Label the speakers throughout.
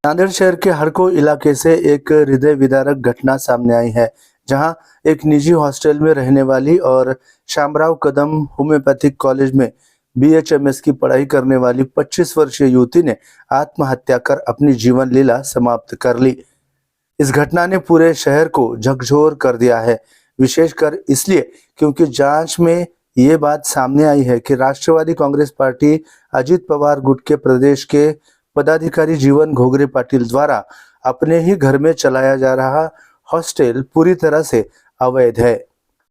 Speaker 1: नांदेड़ शहर के हड़को इलाके से एक हृदय विदारक घटना सामने आई है, जहां एक निजी हॉस्टल में रहने वाली और शामराव कदम होम्योपैथिक कॉलेज में BHMS की पढ़ाई करने वाली 25 वर्षीय युवती ने आत्महत्या कर अपनी जीवन लीला समाप्त कर ली। इस घटना ने पूरे शहर को झकझोर कर दिया है, विशेषकर इसलिए क्योंकि जांच में ये बात सामने आई है कि राष्ट्रवादी कांग्रेस पार्टी अजित पवार गुट के प्रदेश के पदाधिकारी जीवन घोगरे पाटिल द्वारा अपने ही घर में चलाया जा रहा हॉस्टल पूरी तरह से अवैध है।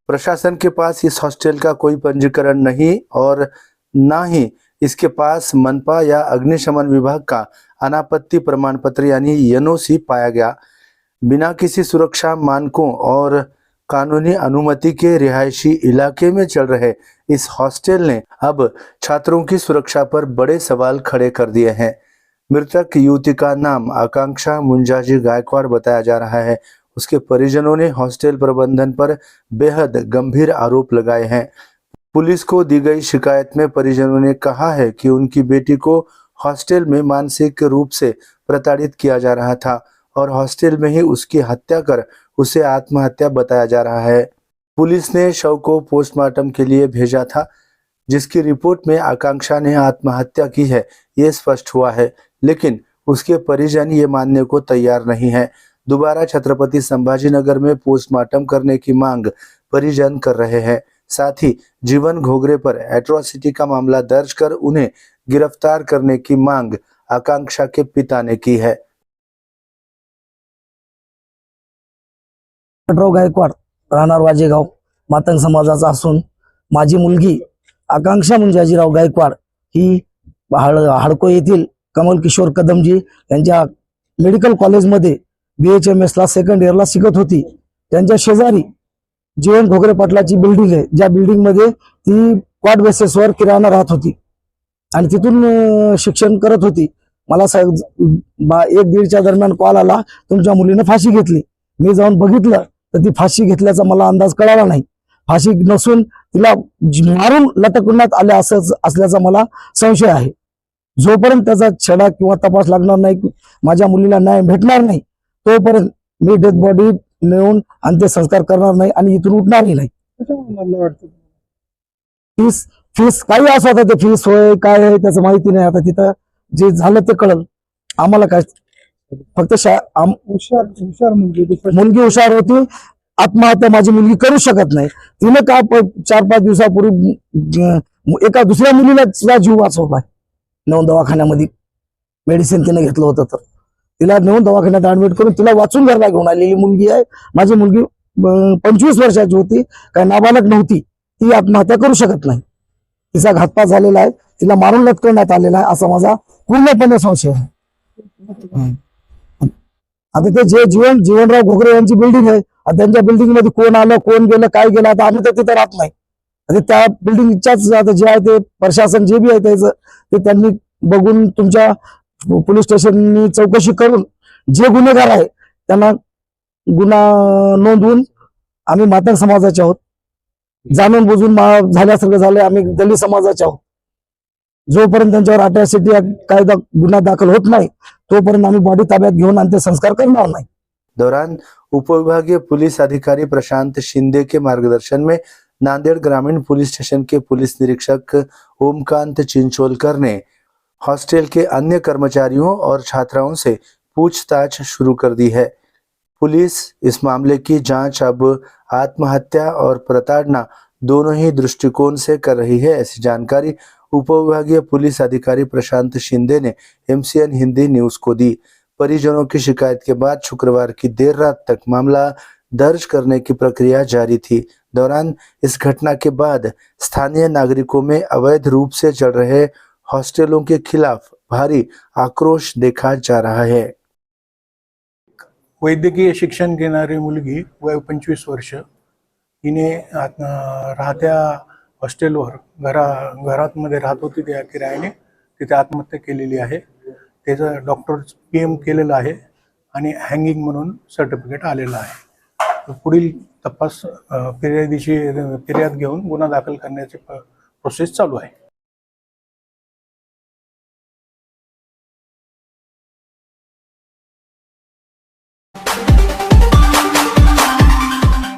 Speaker 1: प्रशासन के पास इस हॉस्टल का कोई पंजीकरण नहीं और ना ही इसके पास मनपा या अग्निशमन विभाग का अनापत्ति प्रमाण पत्र यानी NOC पाया गया। बिना किसी सुरक्षा मानकों और कानूनी अनुमति के रिहायशी इलाके में चल रहे इस हॉस्टल ने अब छात्रों की सुरक्षा पर बड़े सवाल खड़े कर दिए हैं। मृतक युवती का नाम आकांक्षा मुंजाजी गायकवाड़ बताया जा रहा है। उसके परिजनों ने हॉस्टल प्रबंधन पर बेहद गंभीर आरोप लगाए हैं। पुलिस को दी गई शिकायत में परिजनों ने कहा है कि उनकी बेटी को हॉस्टल में मानसिक रूप से प्रताड़ित किया जा रहा था और हॉस्टल में ही उसकी हत्या कर उसे आत्महत्या बताया जा रहा है। पुलिस ने शव को पोस्टमार्टम के लिए भेजा था, जिसकी रिपोर्ट में आकांक्षा ने आत्महत्या की है ये स्पष्ट हुआ है, लेकिन उसके परिजन ये मानने को तैयार नहीं है। दोबारा छत्रपति संभाजीनगर में पोस्टमार्टम करने की मांग परिजन कर रहे हैं। साथ ही जीवन घोगरे पर एट्रोसिटी का मामला दर्ज कर उन्हें गिरफ्तार करने की मांग आकांक्षा के पिता ने की है।
Speaker 2: गायकवाड राहणार वाजेगाव मातंग समाजाचा असून माझी मुलगी आकांक्षा मुंजाजीराव गायकवाड ही हडको येथील कमल किशोर कदमजी यांच्या मेडिकल कॉलेजमध्ये BHMS ला सेकंड इयरला शिकत होती। त्यांच्या शेजारी जीवन घोगरे पाटलाची बिल्डिंग आहे, ज्या बिल्डिंग मध्ये ती क्वाड बेसिसवर किराणा राहत होती आणि तिथून शिक्षण करत होती। मला 1-1:30च्या दरम्यान कॉल आला, तुमच्या मुलीने फाशी घेतली। मी जाऊन बघितलं तर ती फाशी घेतल्याचा मला अंदाज कळाला नाही। फाशी नसून तिला मारून लटकवण्यात आले असल्याचा मला संशय आहे। जोपर्यंत त्याचा छडा किंवा तपास लागणार नाही, माझ्या मुलीला न्याय भेटणार नाही, तोपर्यंत मी डेथ बॉडी नेऊन अंत्यसंस्कार करणार नाही आणि इथून उठणारही नाही। फीस काही असं होतं, ते फीस होय काय आहे त्याचं माहिती नाही। आता तिथं जे झालं ते कळलं आम्हाला। काय फक्त मुलगी हुशार होती, आत्महत्या माझी मुलगी करू शकत नाही। तिने का 4-5 दिवसापूर्वी एका दुसऱ्या मुलीला सुद्धा जीव वाचवलाय। नेऊन दवाखान्यामध्ये मेडिसिन तिने घेतलं होतं, तर तिला नेऊन दवाखान्यात ऍडमिट करून तिला वाचून घरला घेऊन आलेली मुलगी आहे। माझी मुलगी 25 वर्षाची होती, काय नाबालक नव्हती। ती आत्महत्या करू शकत नाही। तिचा घातपात झालेला आहे, तिला मारून लटकवण्यात आलेला आहे असा माझा पूर्णपणे संशय आहे। आता ते जे जीवनराव घोगरे यांची बिल्डिंग आहे, त्यांच्या बिल्डिंग मध्ये कोण आलं कोण गेलं काय गेलं आता आम्ही तर तिथे राहत नाही। आता त्या बिल्डिंगच्याच आता जे आहे ते प्रशासन जे बी आहे त्याचं ते त्यांनी बघून तुमच्या पोलीस स्टेशननी चौकशी करून जे गुन्हेगार आहे त्यांना गुन्हा नोंदवून आम्ही मातंग समाजाचे आहोत। जाणून बुजून झाल्यासारखं झालं, आम्ही दलित समाजाचे आहोत। जोपर्यंत त्यांच्यावर अट्रॉसिटी कायदा गुन्हा दाखल होत नाही तोपर्यंत आम्ही बॉडी ताब्यात घेऊन अंत्यसंस्कार करणार नाही।
Speaker 1: दौरान उपविभागीय पुलिस अधिकारी प्रशांत शिंदे के मार्गदर्शन में नांदेड़ ग्रामीण पुलिस स्टेशन के पुलिस निरीक्षक ओमकांत चिंचोलकर ने हॉस्टल के अन्य कर्मचारियों और छात्राओं से पूछताछ शुरू कर दी है। पुलिस इस मामले की जांच अब आत्महत्या और प्रताड़ना दोनों ही दृष्टिकोण से कर रही है, ऐसी जानकारी उपविभागीय पुलिस अधिकारी प्रशांत शिंदे ने MCN हिंदी न्यूज को दी। परिजनों की शिकायत के बाद शुक्रवार की देर रात तक मामला दर्ज करने की प्रक्रिया जारी थी। दौरान इस घटना के बाद स्थानीय नागरिकों में अवैध रूप से चल रहे हॉस्टलों के खिलाफ भारी आक्रोश देखा जा रहा है।
Speaker 3: वैद्यकीय शिक्षण घेणारी मुलगी वय 25 वर्ष हिने राहत्या हॉस्टेलवर घरामध्ये राहत होती त्या किरायाने तिथे आत्महत्या केलेली आहे। त्याचं डॉक्टर PM केलेलं आहे आणि हँगिंग म्हणून सर्टिफिकेट आलेलं आहे। पुढील तपास फिर्याद घेऊन गुन्हा दाखल करण्याची प्रोसेस चालू आहे।